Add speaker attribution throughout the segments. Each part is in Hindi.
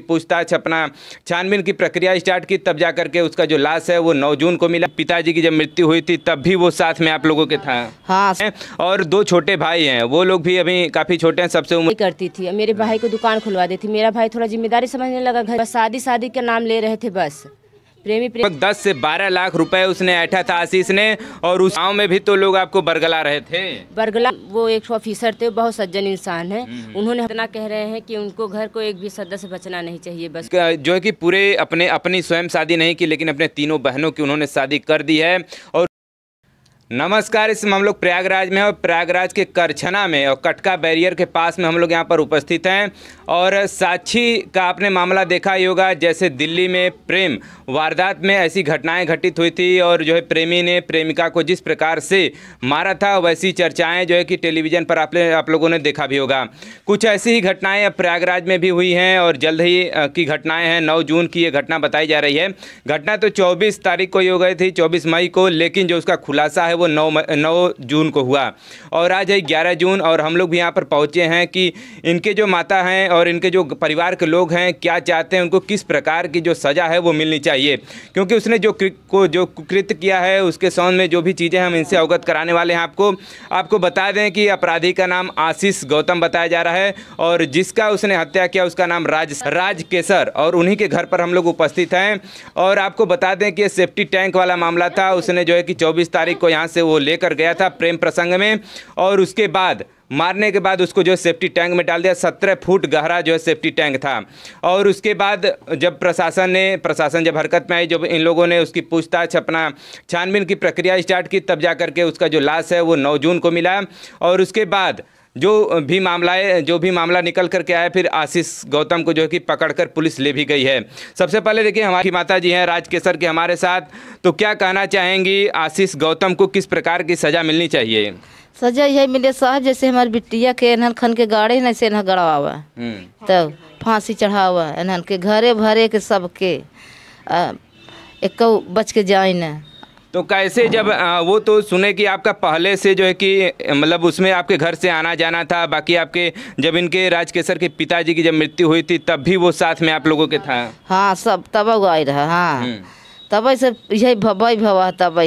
Speaker 1: पूछताछ अपना छानबीन की प्रक्रिया स्टार्ट की, तब जा करके उसका जो लाश है वो 9 जून को मिला। पिताजी की जब मृत्यु हुई थी तब भी वो साथ में आप लोगों के था।
Speaker 2: हाँ।
Speaker 1: और 2 छोटे भाई हैं, वो लोग भी अभी काफ़ी छोटे हैं, सबसे उम्र
Speaker 2: करती थी। मेरे भाई को दुकान खुलवा दी थी। मेरा भाई थोड़ा जिम्मेदारी समझने लगा, घर बस शादी का नाम ले रहे थे बस। प्रेमी
Speaker 1: 10 से 12 लाख रुपए उसने ऐठा था आशीष ने। और उस गाँव में भी तो लोग आपको बरगला रहे थे।
Speaker 2: बरगला वो एक ऑफिसर थे, बहुत सज्जन इंसान है। उन्होंने इतना कह रहे हैं कि उनको घर को एक भी सदस्य बचना नहीं चाहिए बस।
Speaker 1: जो है कि पूरे अपनी स्वयं शादी नहीं की, लेकिन अपने तीनों बहनों की उन्होंने शादी कर दी है। और नमस्कार, इस हम लोग प्रयागराज में और प्रयागराज के करछना में और कटका बैरियर के पास में हम लोग यहाँ पर उपस्थित हैं। और साक्षी का आपने मामला देखा ही होगा, जैसे दिल्ली में प्रेम वारदात में ऐसी घटनाएं घटित हुई थी और जो है प्रेमी ने प्रेमिका को जिस प्रकार से मारा था, वैसी चर्चाएं जो है कि टेलीविज़न पर आप लोगों ने देखा भी होगा। कुछ ऐसी ही घटनाएँ अब प्रयागराज में भी हुई हैं और जल्द ही की घटनाएँ हैं। 9 जून की ये घटना बताई जा रही है। घटना तो 24 तारीख को ही हो गई थी, 24 मई को, लेकिन जो उसका खुलासा है वो 9 जून को हुआ। और आज है 11 जून और हम लोग भी यहाँ पर पहुँचे हैं कि इनके जो माता हैं और इनके जो परिवार के लोग हैं क्या चाहते हैं, उनको किस प्रकार की जो सज़ा है वो मिलनी चाहिए। क्योंकि उसने जो कुकृत्य किया है उसके संबंध में जो भी चीज़ें हम इनसे अवगत कराने वाले हैं। आपको बता दें कि अपराधी का नाम आशीष गौतम बताया जा रहा है और जिसका उसने हत्या किया उसका नाम राज केसर, और उन्हीं के घर पर हम लोग उपस्थित हैं। और आपको बता दें कि ये सेफ्टी टैंक वाला मामला था। उसने जो है कि 24 तारीख को यहाँ से वो लेकर गया था प्रेम प्रसंग में, और उसके बाद मारने के बाद उसको जो सेफ्टी टैंक में डाल दिया। 17 फुट गहरा जो है सेफ्टी टैंक था। और उसके बाद जब प्रशासन जब हरकत में आई, जब इन लोगों ने उसकी पूछताछ अपना छानबीन की प्रक्रिया स्टार्ट की, तब जा करके उसका जो लाश है वो 9 जून को मिला। और उसके बाद जो भी मामला निकल करके आया, फिर आशीष गौतम को जो है कि पकड़कर पुलिस ले भी गई है। सबसे पहले देखिए हमारी माता जी हैं राज केसर के हमारे साथ, तो क्या कहना चाहेंगी, आशीष गौतम को किस प्रकार की सज़ा मिलनी चाहिए?
Speaker 2: सजा यही मिले साहब, जैसे हमारे बिटिया के एनहन खन के गाड़े न से गड़वा हुआ तब फांसी चढ़ा हुआ एनहन के घरे भरे के सबके एक बच के जाए न।
Speaker 1: तो कैसे जब वो तो सुने कि आपका पहले से जो है कि मतलब उसमें आपके घर से आना जाना था, बाकी आपके जब इनके राज केसर के पिताजी की जब मृत्यु हुई थी तब भी वो साथ में आप लोगों के था?
Speaker 2: हाँ, सब तब आई रहा। हाँ, तब से यही भवा तब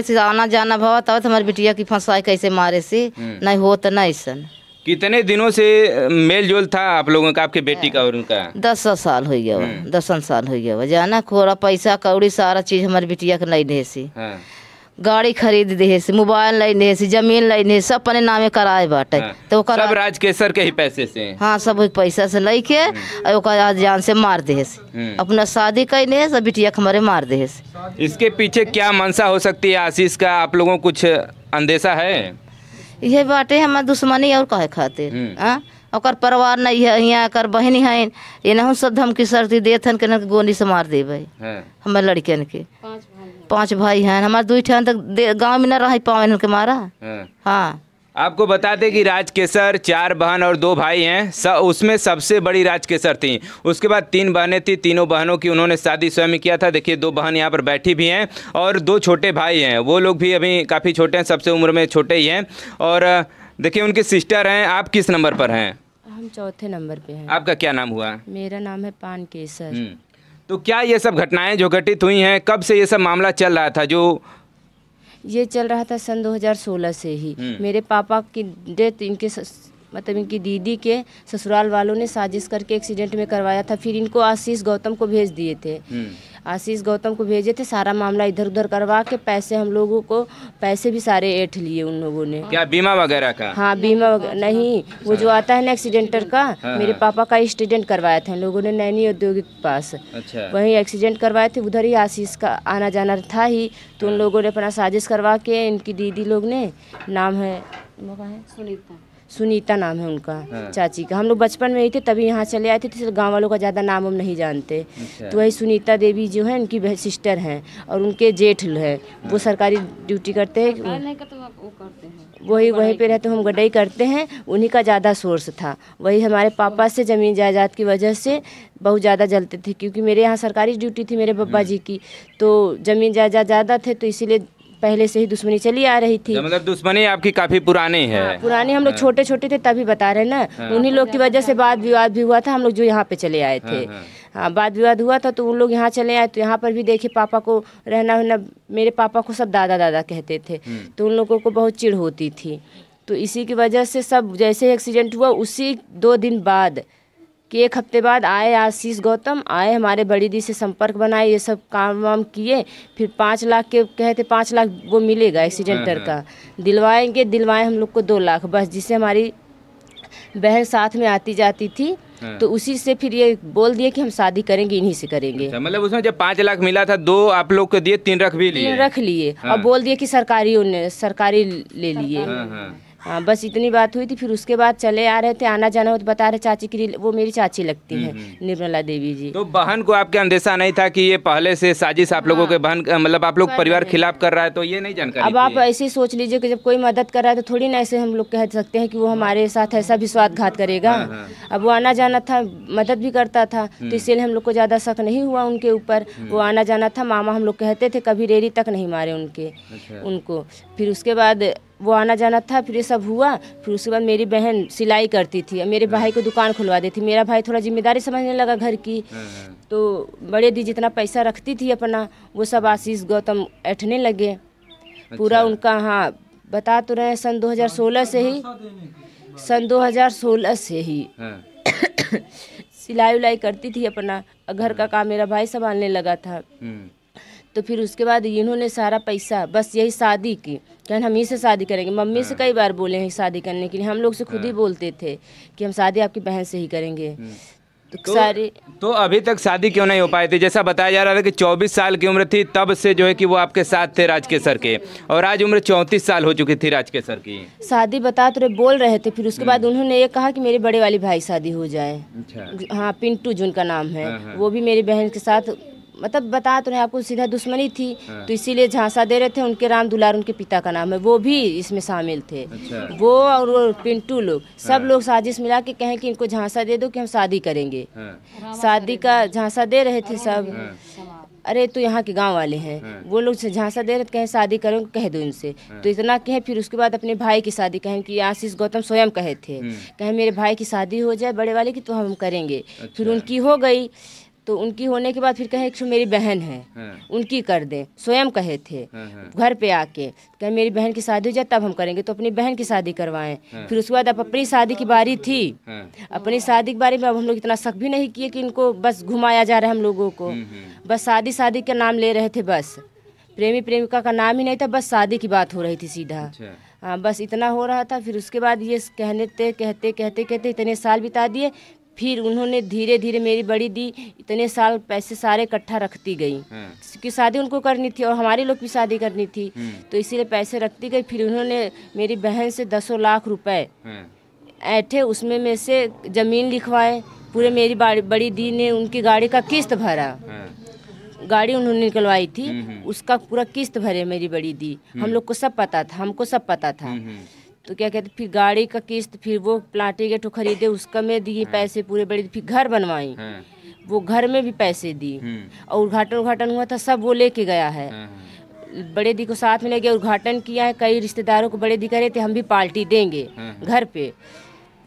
Speaker 2: से आना जाना भवा, तब हमारी बिटिया की फंसाई कैसे मारे से नहीं हो तो नहीं सन।
Speaker 1: कितने दिनों से मेल जोल था आप लोगों का, आपके बेटी का और उनका?
Speaker 2: 10 साल हो गया, 10 साल हो गया। जाना खोरा पैसा कौड़ी सारा चीज हमारी बिटिया के नहीं दे सी। हाँ। गाड़ी खरीद दे से, मोबाइल नहीं दे, जमीन नहीं, सब अपने नामे कराए बाटे। हाँ। तो
Speaker 1: सब राज केसर के ही पैसे से?
Speaker 2: हाँ, सब पैसा से लेके और जान से मार दे। अपना शादी कई सब बिटिया के हमारे मार दे।
Speaker 1: इसके पीछे क्या मंशा हो सकती है आशीष का, आप लोगों को कुछ अंदेशा है?
Speaker 2: ये बाटे हमारे दुश्मनी और काहे खातिर। और परिवार नहीं है, यहाँ कर बहनी है, ये नहीं सब धमकी सर्दी देथन के गोली से मार देवे। हमारे लड़कियन के 5 भाई हैं, हमारे 2 ठन तक गाँव में न रह पावे के मारा। हाँ,
Speaker 1: आपको बता दें कि राज केसर 4 बहन और 2 भाई हैं। उसमें सबसे बड़ी राज केसर थी। उसके बाद 3 बहनें थी, तीनों बहनों की उन्होंने शादी स्वयं किया था। देखिए 2 बहन यहाँ पर बैठी भी हैं और 2 छोटे भाई हैं, वो लोग भी अभी काफ़ी छोटे हैं, सबसे उम्र में छोटे ही हैं। और देखिए उनकी सिस्टर हैं। आप किस नंबर पर हैं?
Speaker 2: हम 4थे नंबर पे हैं।
Speaker 1: आपका क्या नाम हुआ?
Speaker 2: मेरा नाम है पान केसर।
Speaker 1: तो क्या ये सब घटनाएं जो घटित हुई हैं, कब से ये सब मामला चल रहा था?
Speaker 2: ये चल रहा था सन 2016 से ही। मेरे पापा की डेथ मतलब इनकी दीदी के ससुराल वालों ने साजिश करके एक्सीडेंट में करवाया था। फिर इनको आशीष गौतम को भेज दिए थे। आशीष गौतम को भेजे थे, सारा मामला इधर उधर करवा के पैसे हम लोगों को पैसे भी सारे ऐंठ लिए उन लोगों ने।
Speaker 1: क्या बीमा वगैरह का?
Speaker 2: हाँ, बीमा नहीं, वो जो आता है ना एक्सीडेंटर का। हाँ, मेरे पापा का एक्सीडेंट करवाया था लोगों ने नैनी औद्योगिक पास। अच्छा। वहीं एक्सीडेंट करवाए थे, उधर ही आशीष का आना जाना था ही। तो उन लोगों ने अपना साजिश करवा के इनकी दीदी लोग ने, नाम है सुनीता नाम है उनका। हाँ। चाची का। हम लोग बचपन में ही थे तभी यहाँ चले आए थे, तो गांव वालों का ज़्यादा नाम हम नहीं जानते। अच्छा। तो वही सुनीता देवी जो है उनकी सिस्टर हैं और उनके जेठ है। हाँ। वो सरकारी ड्यूटी करते हैं। वही पे रहते, हम गड्ढाई करते हैं। उन्हीं का ज़्यादा सोर्स था। वही हमारे पापा से ज़मीन जायदाद की वजह से बहुत ज़्यादा जलते थे, क्योंकि मेरे यहाँ सरकारी ड्यूटी थी मेरे बब्बा जी की, तो ज़मीन जायदाद ज़्यादा थे, तो इसीलिए पहले से ही दुश्मनी चली आ रही थी।
Speaker 1: मतलब दुश्मनी आपकी काफी पुरानी है।
Speaker 2: हाँ, पुरानी, हम लोग छोटे छोटे थे तभी बता रहे ना। उन्हीं लोग की वजह से वाद विवाद भी हुआ था, हम लोग जो यहाँ पे चले आए थे। हाँ, वाद विवाद हुआ था तो उन लोग यहाँ चले आए, तो यहाँ पर भी देखिए पापा को रहना होना, मेरे पापा को सब दादा दादा कहते थे, तो उन लोगों को बहुत चिढ़ होती थी। तो इसी की वजह से सब, जैसे एक्सीडेंट हुआ उसी 2 दिन बाद कि 1 हफ्ते बाद आए आशीष गौतम, आए हमारे बड़ी दी से संपर्क बनाए, ये सब काम वाम किए। फिर 5 लाख के कहते 5 लाख वो मिलेगा एक्सीडेंटर का, दिलवाए हम लोग को 2 लाख बस, जिससे हमारी बहन साथ में आती जाती थी। तो उसी से फिर ये बोल दिए कि हम शादी करेंगे, इन्हीं से करेंगे।
Speaker 1: अच्छा, मतलब उसमें जब 5 लाख मिला था 2 आप लोग को दिए, 3 रख भी लिए?
Speaker 2: 3 रख लिए। और बोल दिए कि सरकारी ले लिए। हाँ, बस इतनी बात हुई थी। फिर उसके बाद चले आ रहे थे, आना जाना हो तो बता रहे चाची की, वो मेरी चाची लगती है निर्मला देवी जी।
Speaker 1: तो बहन को आपके अंदेशा नहीं था कि ये पहले से साजिश आप लोगों के बहन, मतलब आप लोग परिवार खिलाफ कर रहा है, तो ये नहीं जानकारी?
Speaker 2: अब आप ऐसे ही सोच लीजिए कि जब कोई मदद कर रहा है तो थोड़ी ना ऐसे हम लोग कह सकते हैं कि वो हमारे साथ ऐसा विश्वासघात करेगा। अब वो आना जाना था, मदद भी करता था, तो इसलिए हम लोग को ज़्यादा शक नहीं हुआ उनके ऊपर। वो आना जाना था, मामा हम लोग कहते थे, कभी रेरी तक नहीं मारे उनको। फिर उसके बाद वो आना जाना था, फिर ये सब हुआ। फिर उसके बाद मेरी बहन सिलाई करती थी, मेरे भाई को दुकान खुलवा दी थी। मेरा भाई थोड़ा जिम्मेदारी समझने लगा घर की, तो बड़े दी जितना पैसा रखती थी अपना, वो सब आशीष गौतम ऐठने लगे पूरा उनका। हाँ, बता तो रहे हैं, सन 2016 से ही सिलाई उलाई करती थी अपना, घर का काम मेरा भाई संभालने लगा था। तो फिर उसके बाद इन्होंने सारा पैसा, बस यही शादी की, कहना हम ही से शादी करेंगे। मम्मी से कई बार बोले हैं शादी करने के लिए, हम लोग से खुद ही बोलते थे कि हम शादी आपकी बहन से ही करेंगे। तो
Speaker 1: अभी तक शादी क्यों नहीं हो पाई थी? जैसा बताया जा रहा था कि 24 साल की उम्र थी तब से जो है कि वो आपके साथ थे राजकेसर के, और आज उम्र 34 साल हो चुकी थी राजकेसर की।
Speaker 2: शादी बता तो बोल रहे थे, फिर उसके बाद उन्होंने ये कहा कि मेरे बड़े वाली भाई शादी हो जाए।
Speaker 1: अच्छा।
Speaker 2: हाँ, पिंटू जिनका नाम है, वो भी मेरी बहन के साथ, मतलब बता तो नहीं आपको, सीधा दुश्मनी थी। तो इसीलिए झांसा दे रहे थे। उनके राम दुलार उनके पिता का नाम है, वो भी इसमें शामिल थे।
Speaker 1: अच्छा।
Speaker 2: वो और वो पिंटू लोग, सब लोग साजिश मिला के कहें कि इनको झांसा दे दो कि हम शादी करेंगे। शादी का झांसा दे रहे थे सब। अरे तो यहाँ के गांव वाले हैं, वो लोग झांसा दे रहे थे, कहें शादी करेंगे, कह दो इनसे। तो इतना कहें, फिर उसके बाद अपने भाई की शादी कहें कि आशीष गौतम स्वयं कहे थे, कहें मेरे भाई की शादी हो जाए बड़े वाले की तो हम करेंगे। फिर उनकी हो गई, तो उनकी होने के बाद फिर कहे कि मेरी बहन है, उनकी कर दे, स्वयं कहे थे घर पे आके, कहे मेरी बहन की शादी हो जाए तब हम करेंगे। तो अपनी बहन की शादी करवाएं। फिर उसके बाद अब अपनी शादी की बारी थी। अपनी शादी की बारी में अब हम लोग इतना शक भी नहीं किए कि इनको बस घुमाया जा रहा है हम लोगों को। बस शादी का नाम ले रहे थे, बस प्रेमी प्रेमिका का नाम ही नहीं था, बस शादी की बात हो रही थी सीधा। हाँ, बस इतना हो रहा था। फिर उसके बाद ये कहते इतने साल बिता दिए। फिर उन्होंने धीरे धीरे, मेरी बड़ी दी इतने साल पैसे सारे इकट्ठा रखती गई कि शादी उनको करनी थी और हमारे लोग की शादी करनी थी, तो इसीलिए पैसे रखती गई। फिर उन्होंने मेरी बहन से 10 लाख रुपए ऐठे, उसमें में से ज़मीन लिखवाए पूरे। मेरी बड़ी दी ने उनकी गाड़ी का किस्त भरा, गाड़ी उन्होंने निकलवाई थी, उसका पूरा किस्त भरे मेरी बड़ी दी। हम लोग को सब पता था, हमको सब पता था। तो क्या कहते, फिर गाड़ी का किस्त, फिर वो प्लाटी गेट खरीदे, उसका में दिए पैसे पूरे बड़ी। फिर घर बनवाई, वो घर में भी पैसे दी। और उद्घाटन हुआ था, सब वो लेके गया है। बड़े दी को साथ में ले गया, उद्घाटन किया है। कई रिश्तेदारों को बड़े दी कह रहे थे हम भी पार्टी देंगे, घर पे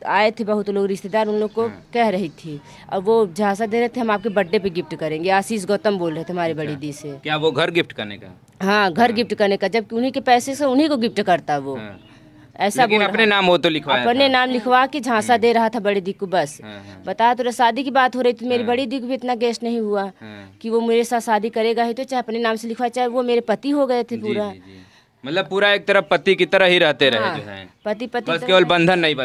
Speaker 2: आए थे बहुत लोग रिश्तेदार, उन लोग को कह रही थी। और वो झांसा दे रहे थे हम आपके बर्थडे पे गिफ्ट करेंगे। आशीष गौतम बोल रहे थे हमारे बड़ी दी से।
Speaker 1: क्या वो घर गिफ्ट करने का? हाँ,
Speaker 2: घर गिफ्ट करने का, जबकि उन्हीं के पैसे से उन्हीं को गिफ्ट करता वो। ऐसा
Speaker 1: लेकिन अपने नाम वो तो लिखवाया,
Speaker 2: अपने नाम लिखवा के झांसा दे रहा था बड़ी दी को। बस बता तो, शादी की बात हो रही थी, मेरी बड़ी दी को भी इतना गेस्ट नहीं हुआ कि वो मेरे साथ शादी करेगा ही, तो चाहे अपने नाम से लिखवा, चाहे वो मेरे पति हो गए थे पूरा।
Speaker 1: मतलब पूरा एक तरफ पति की तरह ही रहते रहे जो है।
Speaker 2: पति
Speaker 1: बस केवल बंधन नहीं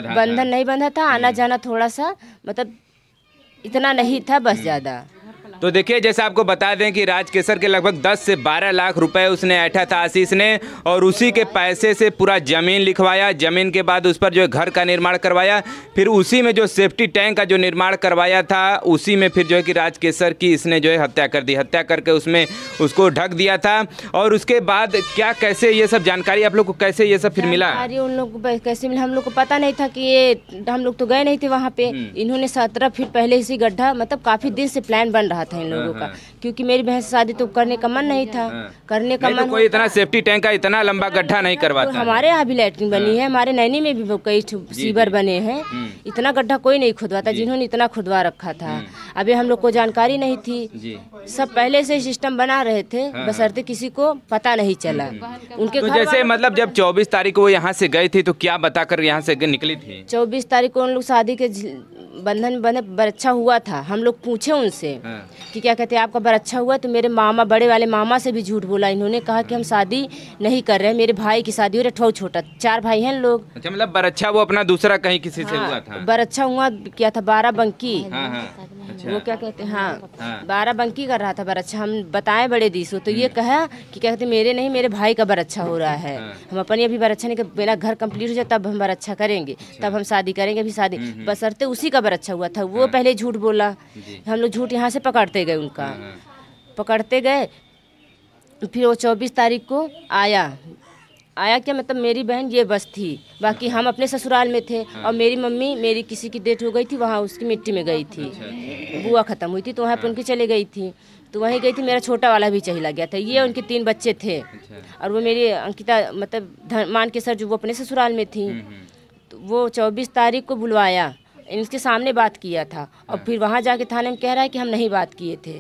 Speaker 1: बंधा
Speaker 2: था। आना जाना थोड़ा सा, मतलब इतना नहीं था, बस ज्यादा।
Speaker 1: तो देखिए, जैसा आपको बता दें कि राजकेसर के लगभग 10 से 12 लाख रुपए उसने ऐठा था आशीष ने, और उसी के पैसे से पूरा ज़मीन लिखवाया। ज़मीन के बाद उस पर जो है घर का निर्माण करवाया। फिर उसी में जो सेफ्टी टैंक का जो निर्माण करवाया था, उसी में फिर जो है कि राजकेसर की इसने जो है हत्या कर दी। हत्या करके उसमें उसको ढक दिया था। और उसके बाद क्या, कैसे ये सब जानकारी आप लोग को कैसे ये सब फिर मिला?
Speaker 2: अरे उन लोग को कैसे मिला, हम लोग को पता नहीं था कि ये, हम लोग तो गए नहीं थे वहाँ पे। इन्होंने 17 फीट पहले इसी गड्ढा, मतलब काफ़ी दिन से प्लान बन रहा था था इन लोगों का, क्योंकि मेरी बहन से शादी तो करने का मन नहीं था। करने का मन
Speaker 1: कोई इतना सेफ्टी टैंक का इतना लंबा गड्ढा नहीं करवाता।
Speaker 2: हमारे यहाँ भी लैट्रिन बनी है, हमारे नैनी में भी कई सीवर बने हैं, इतना गड्ढा कोई नहीं खुदवाता, जिन्होंने इतना खुदवा रखा था। अभी हम लोग को जानकारी नहीं थी, सब पहले से सिस्टम बना रहे थे, बशर्ते किसी को पता नहीं चला। उनके
Speaker 1: तो जैसे मतलब जब 24 तारीख को वो यहाँ से गई थी तो क्या बताकर यहाँ से निकली थी?
Speaker 2: 24 तारीख को उन लोग शादी के बंधन बने बरच्छा हुआ था। हम लोग पूछे उनसे कि क्या कहते हैं आपका बरच्छा हुआ, तो मेरे मामा, बड़े वाले मामा से भी झूठ बोला इन्होंने, कहा कि हम शादी नहीं कर रहे, मेरे भाई की शादी हो रही, ठो छोटा 4 भाई हैं लोग।
Speaker 1: अच्छा, मतलब बरच्छा वो अपना दूसरा कहीं किसी से हुआ था?
Speaker 2: बरच्छा हुआ क्या था, 12 बंकी।
Speaker 1: अच्छा।
Speaker 2: वो क्या कहते हैं, हाँ 12 बंकी कर रहा था बरच्छा। हम बताएं बड़े दीसो तो ये कहा कि क्या कहते मेरे नहीं, मेरे भाई का बरच्छा हो रहा है, हम अपनी अभी बरच्छा नहीं, मेरा घर कंप्लीट हो जाए तब हम बरच्छा करेंगे, तब हम शादी करेंगे, अभी शादी बशर्ते उसी का बरच्छा हुआ था। वो पहले झूठ बोला, हम लोग झूठ यहाँ से पकड़ते गए, उनका पकड़ते गए। फिर वो 24 तारीख को आया क्या मतलब मेरी बहन ये बस थी, बाकी हम अपने ससुराल में थे। और मेरी मम्मी, मेरी किसी की डेथ हो गई थी, वहाँ उसकी मिट्टी में गई थी, बुआ ख़त्म हुई थी तो वहाँ पर उनकी चली गई थी, तो वहीं गई थी। मेरा छोटा वाला भी चला गया था। ये उनके 3 बच्चे थे। और वो मेरी अंकिता मतलब मान के सर जो वो अपने ससुराल में थी, तो वो 24 तारीख को बुलवाया, इनके सामने बात किया था। और फिर वहाँ जाके थाने में कह रहा है कि हम नहीं बात किए थे।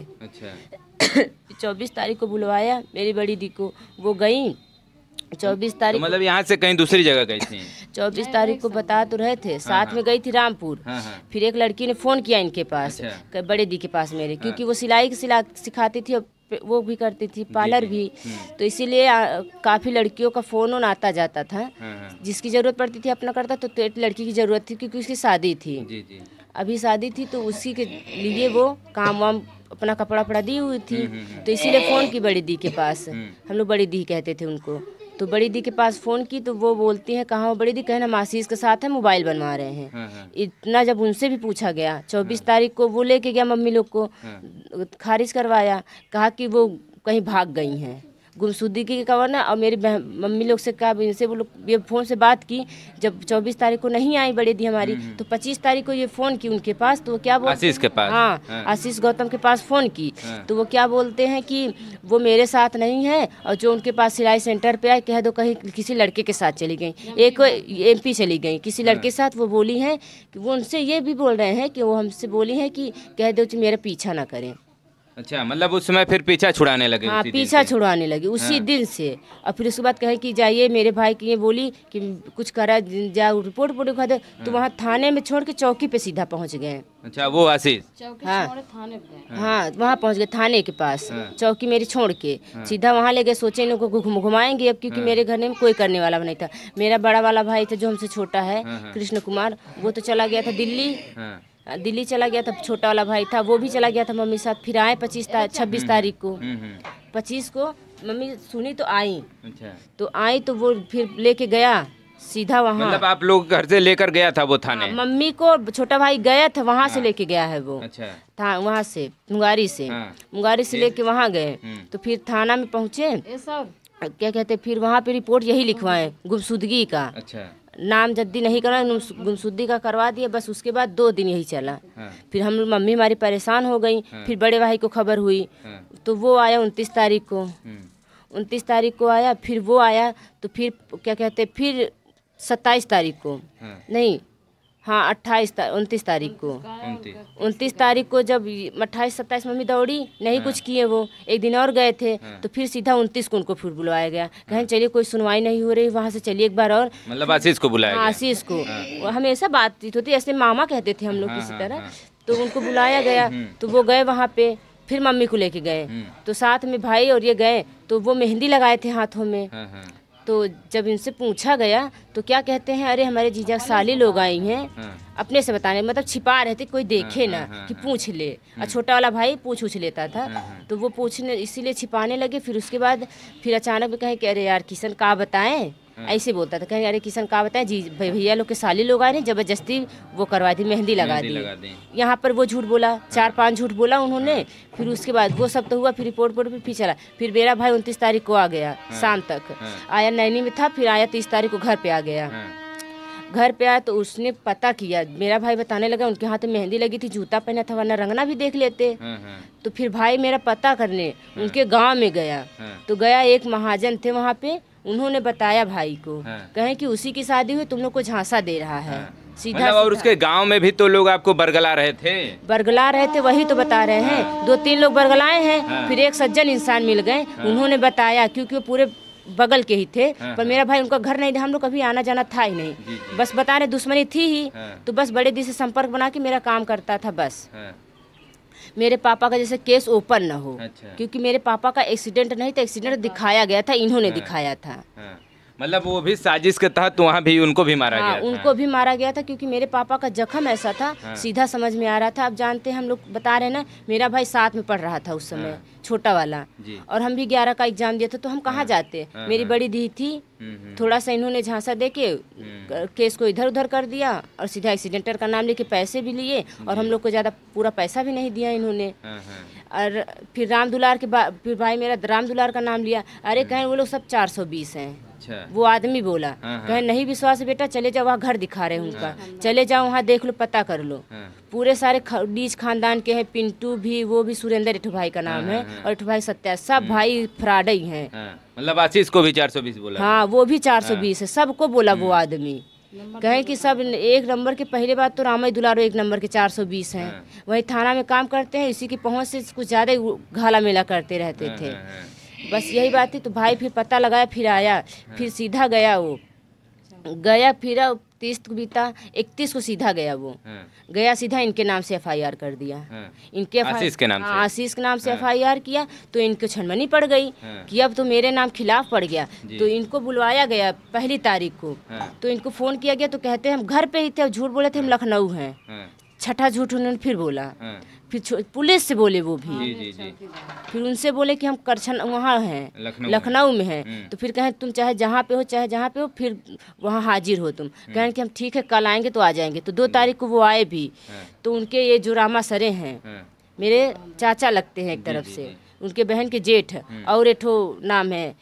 Speaker 2: 24 तारीख को बुलवाया मेरी बड़ी दी को, वो गई 24 तारीख
Speaker 1: तो मतलब यहाँ से कहीं दूसरी जगह गई थी।
Speaker 2: 24 तारीख को बता तो रहे थे, साथ में गई थी रामपुर। फिर एक लड़की ने फ़ोन किया इनके पास, बड़े दी के पास मेरे, क्योंकि वो सिलाई सिखाती थी और वो भी करती थी, पार्लर भी, तो इसीलिए काफ़ी लड़कियों का फ़ोन आता जाता था। जिसकी ज़रूरत पड़ती थी अपना करता, तो एक लड़की की ज़रूरत थी क्योंकि उसकी शादी थी, अभी शादी थी, तो उसी के लिए वो काम वाम अपना कपड़ा वपड़ा दी हुई थी, तो इसीलिए फ़ोन की बड़ी दी के पास, हम लोग बड़ी दी कहते थे उनको। तो बड़ी दी के पास फ़ोन की तो वो बोलती हैं कहाँ हो बड़ी दी, कहना आशीष के साथ है, मोबाइल बनवा रहे हैं। इतना जब उनसे भी पूछा गया, 24 तारीख को वो लेके गया मम्मी लोग को, खारिज करवाया, कहा कि वो कहीं भाग गई हैं, गुमशुदगी की खबर ना। और मेरी मम्मी लोग से कहा, इनसे वो लोग ये फ़ोन से बात की, जब 24 तारीख को नहीं आई बड़ी दी हमारी, तो 25 तारीख को ये फ़ोन की उनके पास, तो वो क्या बोलते,
Speaker 1: आशीष के पास,
Speaker 2: हाँ आशीष गौतम के पास फ़ोन की, तो वो क्या बोलते हैं कि वो मेरे साथ नहीं है, और जो उनके पास सिलाई सेंटर पे आए कह दो कहीं किसी लड़के के साथ चली गई, एक MP चली गई किसी लड़के के साथ। वो बोली हैं कि वो उनसे ये भी बोल रहे हैं कि वो हमसे बोली हैं कि कह दो कि मेरा पीछा ना करें।
Speaker 1: अच्छा, मतलब उस समय फिर पीछा छुड़ाने लगे?
Speaker 2: हाँ, पीछा छुड़ाने लगी उसी दिन से। और फिर उसके बाद कहे कि जाइए, मेरे भाई की ये बोली कि कुछ करा जा, रिपोर्ट लिखवा दे, तो वहाँ थाने में छोड़ के चौकी पे सीधा पहुँच गए।
Speaker 1: अच्छा, वो आशीष?
Speaker 2: हाँ हाँ, वहाँ पहुँच गए थाने के पास, चौकी मेरी छोड़ के सीधा वहाँ ले गए। सोचे इनको घुमाएंगे अब, क्योंकि मेरे घर में कोई करने वाला नहीं था। मेरा बड़ा वाला भाई था जो हमसे छोटा है, कृष्ण कुमार, वो तो चला गया था दिल्ली चला गया था। छोटा वाला भाई था वो भी चला गया था मम्मी साथ। फिर आए 26 तारीख को, 25 को मम्मी सुनी तो आई। अच्छा। तो आई तो वो फिर लेके गया सीधा वहाँ।
Speaker 1: मतलब आप लोग घर से लेकर गया था वो थाने?
Speaker 2: मम्मी को छोटा भाई गया था वहाँ से लेके गया है वो।
Speaker 1: अच्छा।
Speaker 2: था वहाँ से मुंगारी से लेके वहाँ गए। तो फिर थाना में पहुँचे, क्या कहते, फिर वहाँ पे रिपोर्ट यही लिखवाए गुमशुदगी का। अच्छा। नाम जद्दी नहीं करना, गुमशुदगी का करवा दिया बस। उसके बाद 2 दिन यही चला। फिर हम मम्मी हमारी परेशान हो गई। फिर बड़े भाई को खबर हुई तो वो आया 29 तारीख को। 29 तारीख को आया, फिर वो आया तो फिर क्या कहते, फिर 27 तारीख को नहीं, हाँ 29 तारीख को 29 तारीख को जब 28-27 मम्मी दौड़ी नहीं कुछ किए, वो एक दिन और गए थे। तो फिर सीधा 29 को उनको फिर बुलवाया गया। कहें चलिए कोई सुनवाई नहीं हो रही, वहाँ से चलिए एक बार और।
Speaker 1: मतलब आशीष को बुलाया गया?
Speaker 2: आशीष को हमेशा बातचीत होती, ऐसे मामा कहते थे हम लोग किसी तरह। तो उनको बुलाया गया तो वो गए वहाँ पे, फिर मम्मी को लेके गए। तो साथ में भाई और ये गए तो वो मेहंदी लगाए थे हाथों में। तो जब इनसे पूछा गया तो क्या कहते हैं, अरे हमारे जीजा साली लोग आई हैं, अपने से बताने मतलब छिपा रहे थे कोई देखे ना कि पूछ ले। और छोटा वाला भाई पूछ लेता था तो वो पूछने इसीलिए छिपाने लगे। फिर उसके बाद फिर अचानक में कहे कि अरे यार किशन का बताएं, ऐसे बोलता था। कहें अरे किशन का बताएं, जी भैया लोग के साली लोग आए, जबरदस्ती वो करवा दी, मेहंदी लगा दी। यहाँ पर वो झूठ बोला, 4-5 झूठ बोला उन्होंने। फिर उसके बाद वो सब तो हुआ, फिर रिपोर्ट फिर चला। फिर मेरा भाई 29 तारीख को आ गया शाम तक, आया नैनी में था, फिर आया 30 तारीख को घर पे आ गया। घर पे आया तो उसने पता किया, मेरा भाई बताने लगा उनके हाथ में मेहंदी लगी थी, जूता पहना था, वरना रंगना भी देख लेते। तो फिर भाई मेरा पता करने उनके गांव में गया। तो गया, एक महाजन थे वहाँ पे, उन्होंने बताया भाई को, कहें कि उसी की शादी हुई, तुम लोग को झांसा दे रहा है सीधा,
Speaker 1: मतलब। और उसके गांव में भी तो लोग आपको बरगला रहे थे?
Speaker 2: बरगला रहे थे, वही तो बता रहे हैं। 2-3 लोग बरगलाए हैं। फिर एक सज्जन इंसान मिल गए, उन्होंने बताया, क्योंकि वो पूरे बगल के ही थे। पर मेरा भाई, उनका घर नहीं था, हम लोग कभी आना जाना था ही नहीं। बस बता रहे दुश्मनी थी ही। तो बस बड़े दिन से संपर्क बना के मेरा काम करता था बस। मेरे पापा का जैसे केस ओपन ना हो। क्योंकि मेरे पापा का एक्सीडेंट नहीं था, एक्सीडेंट दिखाया गया था, इन्होंने दिखाया था।
Speaker 1: मतलब वो भी साजिश के तहत वहाँ भी उनको भी मारा गया था?
Speaker 2: उनको भी मारा गया था, क्योंकि मेरे पापा का जख्म ऐसा था, सीधा समझ में आ रहा था। अब जानते हैं, हम लोग बता रहे हैं ना, मेरा भाई 7 में पढ़ रहा था उस समय, छोटा वाला, और हम भी 11 का एग्जाम दिया था। तो हम कहाँ जाते, मेरी बड़ी दी थी, थोड़ा सा इन्होंने झांसा दे के केस को इधर उधर कर दिया, और सीधा एक्सीडेंटर का नाम लेके पैसे भी लिए, और हम लोग को ज़्यादा पूरा पैसा भी नहीं दिया इन्होंने। और फिर राम दुलार के बाद फिर भाई मेरा राम दुलार का नाम लिया। अरे कहें वो लोग सब 420 हैं। वो आदमी बोला, कहे नहीं विश्वास है बेटा, चले जाओ, वहाँ घर दिखा रहे हैं उनका, चले जाओ वहाँ देख लो, पता कर लो। पूरे सारे बीच खानदान के हैं, पिंटू भी, वो भी सुरेंद्र इठू भाई का नाम है, और इठू भाई सत्या, सब भाई फ्रॉड ही हैं।
Speaker 1: मतलब आशीष को भी 420 बोला?
Speaker 2: हाँ, वो भी 420 है, सबको बोला वो आदमी। कहें कि सब एक नंबर के, पहले बात तो रामई दुलारो 1 नंबर के 420 हैं। वही थाना में काम करते हैं, इसी की पहुँच से कुछ ज़्यादा घाला मेला करते रहते थे। बस यही बात थी। तो भाई फिर पता लगाया, फिर आया, फिर सीधा गया, वो गया, फिर 30 को बीता, 31 को सीधा गया, वो गया सीधा इनके नाम से FIR कर दिया। इनके
Speaker 1: आशीष के नाम से?
Speaker 2: आशीष के नाम से FIR किया। तो इनको छनमनी पड़ गई कि अब तो मेरे नाम खिलाफ पड़ गया। तो इनको बुलवाया गया 1 तारीख को। तो इनको फ़ोन किया गया, तो कहते हैं हम घर पे ही थे, झूठ बोले थे हम लखनऊ हैं। छठा झूठ उन्होंने फिर बोला। फिर पुलिस से बोले वो भी। फिर उनसे बोले कि हम करछन वहाँ हैं, लखनऊ में हैं। तो फिर कहें तुम चाहे जहाँ पे हो, चाहे जहाँ पे हो, फिर वहाँ हाजिर हो तुम। कहें कि हम ठीक है, कल आएंगे तो आ जाएंगे। तो 2 तारीख को वो आए भी। तो उनके ये जो रामा सरे हैं, मेरे चाचा लगते हैं एक तरफ से, उनके बहन के जेठ, और एक ठो नाम है,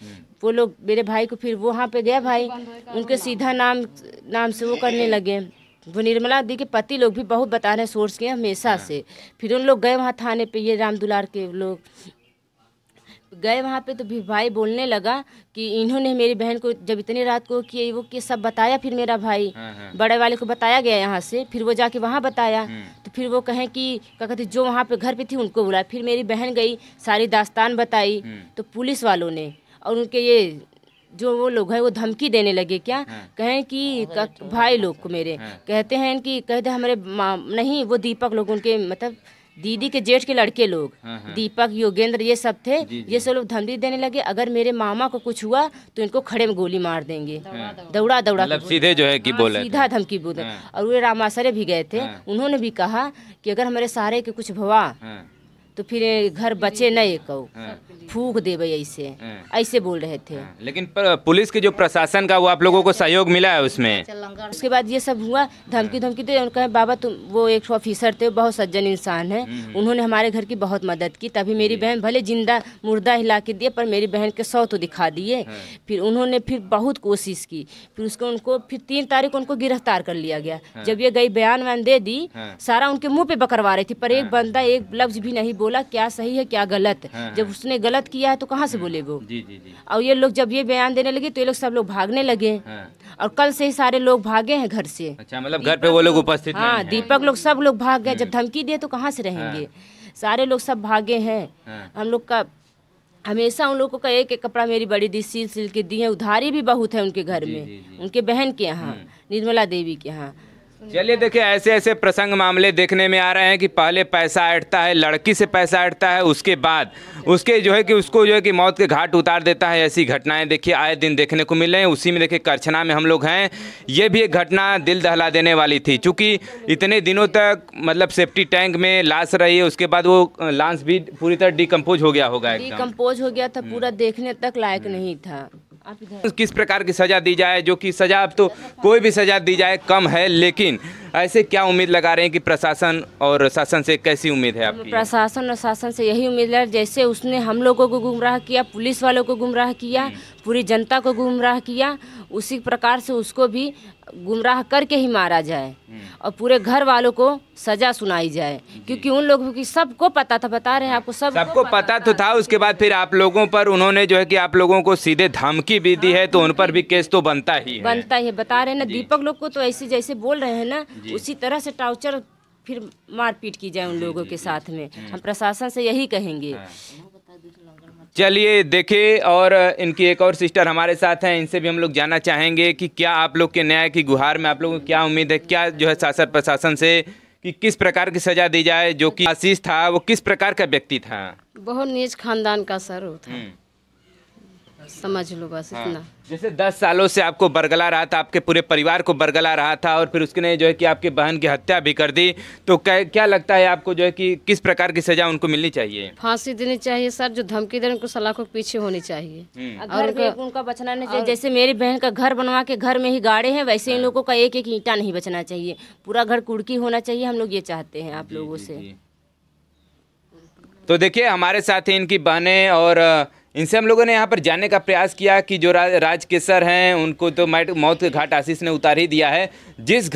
Speaker 2: वो लोग मेरे भाई को, फिर वहाँ पे गया भाई, उनके सीधा नाम से वो करने लगे। वो निर्मला दी के पति लोग भी बहुत बता रहे हैं, सोर्स किए हमेशा से। फिर उन लोग गए वहाँ थाने पे, ये राम दुलार के लोग गए वहाँ पे। तो भी भाई बोलने लगा कि इन्होंने मेरी बहन को जब इतनी रात को किए, वो के सब बताया। फिर मेरा भाई बड़े वाले को बताया गया यहाँ से, फिर वो जाके वहाँ बताया। तो फिर वो कहें कि क्या कहते, जो वहाँ पे घर पे थी उनको बुलाया। फिर मेरी बहन गई, सारी दास्तान बताई। तो पुलिस वालों ने और उनके ये जो वो लोग हैं, वो धमकी देने लगे। क्या कहें कि भाई लोग को मेरे कहते हैं कि कहते हमारे नहीं, वो दीपक लोग, उनके मतलब दीदी के जेठ के लड़के लोग, दीपक, योगेंद्र, ये सब थे। ये सब लोग धमकी देने लगे, अगर मेरे मामा को कुछ हुआ तो इनको खड़े में गोली मार देंगे। दौड़ा
Speaker 1: मतलब सीधे जो है कि बोले,
Speaker 2: सीधा धमकी बोले। और वो रामासरे भी गए थे, उन्होंने भी कहा कि अगर हमारे सारे के कुछ भवा तो फिर घर बचे नहीं, कहो फूक देवे, ऐसे बोल रहे थे।
Speaker 1: लेकिन पुलिस के जो प्रशासन का, वो आप लोगों को सहयोग मिला है उसमें?
Speaker 2: उसके बाद ये सब हुआ, धमकी दे। उनका बाबा तुम, वो एक ऑफिसर थे, बहुत सज्जन इंसान है, उन्होंने हमारे घर की बहुत मदद की। तभी मेरी बहन भले जिंदा मुर्दा हिला के दिए, पर मेरी बहन के 100 तो दिखा दिए। फिर उन्होंने फिर बहुत कोशिश की। फिर उसको उनको फिर 3 तारीख को उनको गिरफ्तार कर लिया गया। जब ये गई बयान वान दे दी, सारा उनके मुँह पे बकरवा रही थी, पर एक बंदा एक लफ्ज भी नहीं बोला क्या सही है क्या गलत। जब उसने गलत किया है तो कहाँ से बोले वो। और ये लोग जब ये बयान देने लगे तो ये लोग सब लोग भागने लगे। और कल से ही सारे लोग भागे हैं घर से।
Speaker 1: अच्छा, मतलब घर पे वो लोग उपस्थित?
Speaker 2: हाँ, दीपक लोग सब लोग भाग गए। जब धमकी दिए तो कहाँ से रहेंगे, सारे लोग सब भागे हैं। हम लोग का हमेशा उन लोगों का एक एक कपड़ा मेरी बड़ी दी सिल के दी है। उधारी भी बहुत है उनके घर में, उनके बहन के यहाँ, निर्मला देवी के यहाँ।
Speaker 1: चलिए देखिए, ऐसे ऐसे प्रसंग मामले देखने में आ रहे हैं कि पहले पैसा ऐंठता है, लड़की से पैसा ऐंठता है, उसके बाद उसके जो है कि उसको जो है कि मौत के घाट उतार देता है। ऐसी घटनाएं देखिए आए दिन देखने को मिल रहे हैं। उसी में देखिए करछना में हम लोग हैं, ये भी एक घटना दिल दहला देने वाली थी। चूँकि इतने दिनों तक मतलब सेफ्टी टैंक में लाश रही है, उसके बाद वो लाश भी पूरी तरह डिकम्पोज हो गया होगा,
Speaker 2: डिकम्पोज हो गया था पूरा, देखने तक लायक नहीं था।
Speaker 1: किस प्रकार की सज़ा दी जाए, जो कि सज़ा अब तो कोई भी सज़ा दी जाए कम है, लेकिन ऐसे क्या उम्मीद लगा रहे हैं कि प्रशासन और शासन से कैसी उम्मीद है आपकी?
Speaker 2: प्रशासन और शासन से यही उम्मीद है, जैसे उसने हम लोगों को गुमराह किया, पुलिस वालों को गुमराह किया, पूरी जनता को गुमराह किया, उसी प्रकार से उसको भी गुमराह करके ही मारा जाए और पूरे घर वालों को सजा सुनाई जाए, क्योंकि उन लोगों की सबको पता था, बता रहे हैं आपको,
Speaker 1: सबको पता तो था। उसके बाद फिर आप लोगों पर उन्होंने जो है कि आप लोगों को सीधे धमकी भी दी है, तो उन पर भी केस तो बनता ही है।
Speaker 2: बता रहे हैं ना, दीपक लोग को तो ऐसे जैसे बोल रहे हैं ना, उसी तरह से टॉर्चर फिर मारपीट की जाए उन लोगों के साथ में। हम प्रशासन से यही कहेंगे।
Speaker 1: चलिए देखिए, और इनकी एक और सिस्टर हमारे साथ हैं, इनसे भी हम लोग जानना चाहेंगे कि क्या आप लोग के न्याय की गुहार में आप लोगों को क्या उम्मीद है, क्या जो है शासन प्रशासन से कि किस प्रकार की सजा दी जाए। जो कि आशीष था वो किस प्रकार का व्यक्ति था?
Speaker 3: बहुत नीच खानदान का सर था, समझ लो बस इतना।
Speaker 1: जैसे 10 सालों से आपको बरगला रहा था, आपके पूरे परिवार को बरगला रहा था, और फिर उसने जो है कि आपके बहन की हत्या भी कर दी, तो क्या लगता है आपको जो है कि किस प्रकार की सजा उनको मिलनी चाहिए?
Speaker 3: फांसी देनी चाहिए सर, जो धमकी दे रहे उनको सलाखों के पीछे होनी चाहिए।
Speaker 2: और उनका बचना नहीं चाहिए। जैसे मेरी बहन का घर बनवा के घर में ही गाड़े हैं, वैसे इन लोगों का एक एक ईंटा नहीं बचना चाहिए, पूरा घर कुड़की होना चाहिए। हम लोग ये चाहते हैं आप लोगों से।
Speaker 1: तो देखिए हमारे साथ ही इनकी बहनें, और इनसे हम लोगों ने यहाँ पर जानने का प्रयास किया कि जो राजकेसर हैं उनको तो मौत के घाट आशीष ने उतार ही दिया है। जिस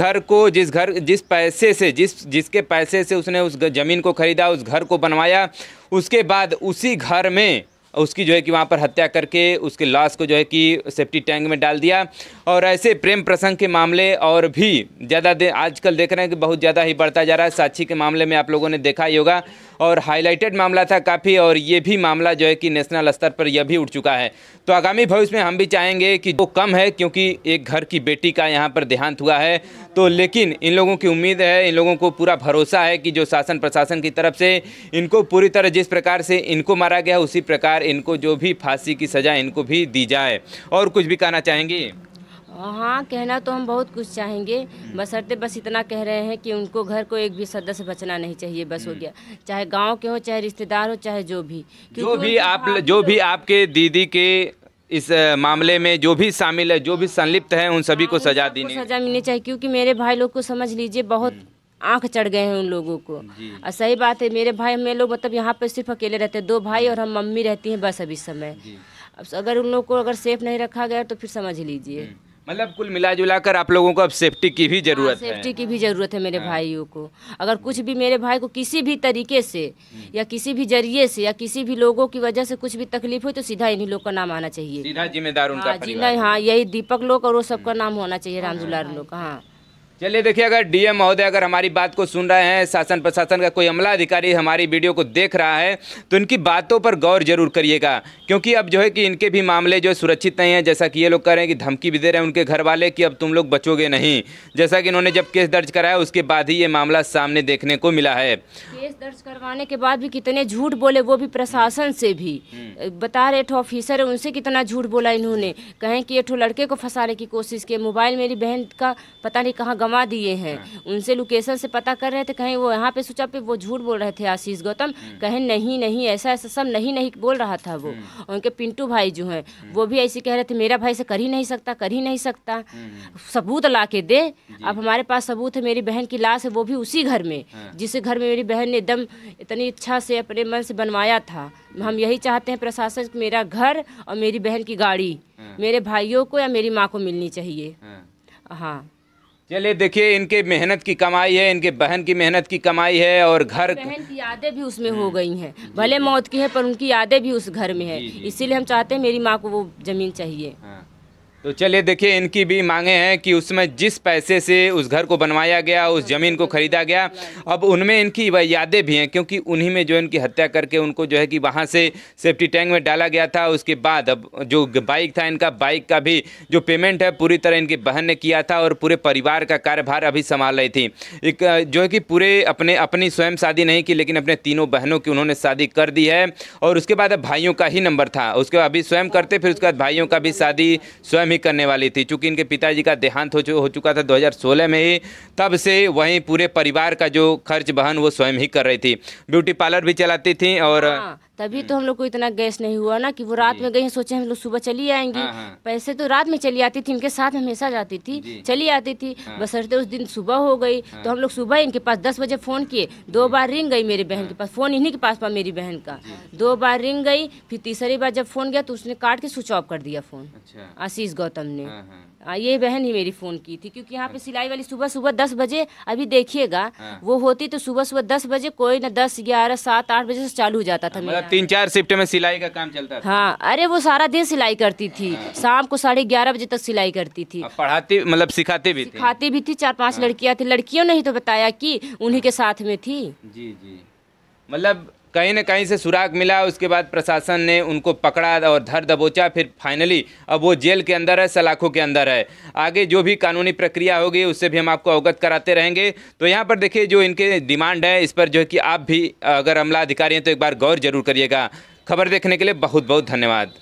Speaker 1: पैसे से जिसके पैसे से उसने उस ज़मीन को खरीदा, उस घर को बनवाया, उसके बाद उसी घर में उसकी जो है कि वहाँ पर हत्या करके उसके लाश को जो है कि सेफ्टी टैंक में डाल दिया। और ऐसे प्रेम प्रसंग के मामले और भी ज़्यादा आजकल देख रहे हैं कि बहुत ज़्यादा ही बढ़ता जा रहा है। साक्षी के मामले में आप लोगों ने देखा ही होगा, और हाईलाइटेड मामला था काफ़ी, और ये भी मामला जो है कि नेशनल स्तर पर यह भी उठ चुका है। तो आगामी भविष्य में हम भी चाहेंगे कि वो कम है, क्योंकि एक घर की बेटी का यहाँ पर देहांत हुआ है, तो लेकिन इन लोगों की उम्मीद है, इन लोगों को पूरा भरोसा है कि जो शासन प्रशासन की तरफ से इनको पूरी तरह जिस प्रकार से इनको मारा गया उसी प्रकार इनको जो भी फांसी की सज़ा इनको भी दी जाए। और कुछ भी कहना चाहेंगे?
Speaker 2: हाँ, कहना तो हम बहुत कुछ चाहेंगे, बशर्ते बस इतना कह रहे हैं कि उनको घर को एक भी सदस्य बचना नहीं चाहिए, बस हो गया। चाहे गांव के हो, चाहे रिश्तेदार हो, चाहे जो भी
Speaker 1: आपके दीदी के इस मामले में जो भी शामिल है, जो भी संलिप्त है, उन सभी को सजा
Speaker 2: मिलनी चाहिए। क्योंकि मेरे भाई लोग को समझ लीजिए बहुत आंख चढ़ गए हैं उन लोगों को। और सही बात है, मेरे भाई हम लोग मतलब यहाँ पे सिर्फ अकेले रहते हैं, 2 भाई और हम मम्मी रहती हैं बस अभी समय। अब अगर उन लोग को अगर सेफ नहीं रखा गया तो फिर समझ लीजिए,
Speaker 1: मतलब कुल मिला जुला कर आप लोगों को अब सेफ्टी की भी जरूरत है।
Speaker 2: सेफ्टी की भी जरूरत है मेरे भाइयों को। अगर कुछ भी मेरे भाई को किसी भी तरीके से या किसी भी जरिए से या किसी भी लोगों की वजह से कुछ भी तकलीफ हो तो सीधा इन्हीं लोग का नाम आना चाहिए,
Speaker 1: सीधा जिम्मेदार उनका परिवार।
Speaker 2: हाँ, यही दीपक लोग और वो सबका नाम होना चाहिए, रामदुलार लोग का। हाँ
Speaker 1: चलिए देखिए, अगर डीएम महोदय अगर हमारी बात को सुन रहे हैं, शासन प्रशासन का कोई अमला अधिकारी हमारी वीडियो को देख रहा है, तो इनकी बातों पर गौर जरूर करिएगा, क्योंकि अब जो है कि इनके भी मामले जो सुरक्षित नहीं है। जैसा कि ये लोग कह रहे हैं कि धमकी भी दे रहे हैं उनके घर वाले कि अब तुम लोग बचोगे नहीं। जैसा कि इन्होंने जब केस दर्ज कराया उसके बाद ही ये मामला सामने देखने को मिला है।
Speaker 2: केस दर्ज करवाने के बाद भी कितने झूठ बोले, वो भी प्रशासन से भी बता रहे थे, ऑफिसर है उनसे कितना झूठ बोला इन्होंने। कहें कि एक लड़के को फंसाने की कोशिश की, मोबाइल मेरी बहन का पता नहीं कहाँ गंवा दिए हैं, उनसे लोकेशन से पता कर रहे थे, कहीं वो यहाँ पे सोचा पे वो झूठ बोल रहे थे आशीष गौतम, कहें नहीं ऐसा सब नहीं बोल रहा था वो। उनके पिंटू भाई जो हैं वो भी ऐसे कह रहे थे मेरा भाई से कर ही नहीं सकता, सबूत ला के दे। अब हमारे पास सबूत है, मेरी बहन की लाश है, वो भी उसी घर में जिस घर में मेरी बहन ने एकदम इतनी इच्छा से अपने मन से बनवाया था। हम यही चाहते हैं प्रशासन, मेरा घर और मेरी बहन की गाड़ी मेरे भाइयों को या मेरी माँ को मिलनी चाहिए। हाँ
Speaker 1: चलिए देखिए, इनके मेहनत की कमाई है, इनके बहन की मेहनत की कमाई है, और घर
Speaker 2: बहन की यादें भी उसमें हो गई हैं, भले मौत की है पर उनकी यादें भी उस घर में है, इसीलिए हम चाहते हैं मेरी माँ को वो जमीन चाहिए।
Speaker 1: तो चलिए देखिए, इनकी भी मांगे हैं कि उसमें जिस पैसे से उस घर को बनवाया गया, उस ज़मीन को खरीदा गया, अब उनमें इनकी वह यादें भी हैं, क्योंकि उन्हीं में जो इनकी हत्या करके उनको जो है कि वहाँ से सेफ्टी टैंक में डाला गया था। उसके बाद अब जो बाइक था, इनका बाइक का भी जो पेमेंट है पूरी तरह इनकी बहन ने किया था, और पूरे परिवार का कार्यभार अभी संभाल रही थी। एक जो है कि पूरे अपनी स्वयं शादी नहीं की, लेकिन अपने तीनों बहनों की उन्होंने शादी कर दी है, और उसके बाद अब भाइयों का ही नंबर था, उसके बाद अभी स्वयं करते, फिर उसके बाद भाइयों का भी शादी स्वयं करने वाली थी। चूंकि इनके पिताजी का देहांत हो चुका था 2016 में ही, तब से वहीं पूरे परिवार का जो खर्च बहन वो स्वयं ही कर रही थी। ब्यूटी पार्लर भी चलाती थी, और
Speaker 2: तभी तो हम लोग को इतना गैस नहीं हुआ ना कि वो रात में गई, सोचे हम लोग सुबह चली आएंगी। पैसे तो रात में चली आती थी, इनके साथ में हमेशा जाती थी, चली आती थी। बशर्ते उस दिन सुबह हो गई तो हम लोग सुबह इनके पास 10 बजे फ़ोन किए, 2 बार रिंग गई मेरी बहन के पास, फ़ोन इन्हीं के पास था मेरी बहन का, 2 बार रिंग गई। फिर तीसरी बार जब फ़ोन गया तो उसने काट के स्विच ऑफ कर दिया फ़ोन। आशीष गौतम ने, ये बहन ही मेरी फ़ोन की थी, क्योंकि यहाँ पे सिलाई वाली सुबह सुबह 10 बजे, अभी देखिएगा वो होती तो सुबह सुबह 10 बजे, कोई ना 10, 11, 7, 8 बजे से चालू हो जाता था।
Speaker 1: मतलब 3-4 शिफ्ट में सिलाई का काम चलता था।
Speaker 2: हाँ, अरे वो सारा दिन सिलाई करती थी, शाम को 11:30 बजे तक सिलाई करती थी।
Speaker 1: पढ़ाती मतलब सिखाती भी थी?
Speaker 2: सिखाती भी थी, 4-5 लड़कियां थी, लड़कियों ने ही तो बताया कि उन्हीं के साथ में थी।
Speaker 1: जी जी, मतलब कहीं न कहीं से सुराग मिला, उसके बाद प्रशासन ने उनको पकड़ा और धर दबोचा, फिर फाइनली अब वो जेल के अंदर है, सलाखों के अंदर है। आगे जो भी कानूनी प्रक्रिया होगी उससे भी हम आपको अवगत कराते रहेंगे। तो यहाँ पर देखिए जो इनके डिमांड है, इस पर जो है कि आप भी अगर अमला अधिकारी हैं तो एक बार गौर जरूर करिएगा। खबर देखने के लिए बहुत बहुत धन्यवाद।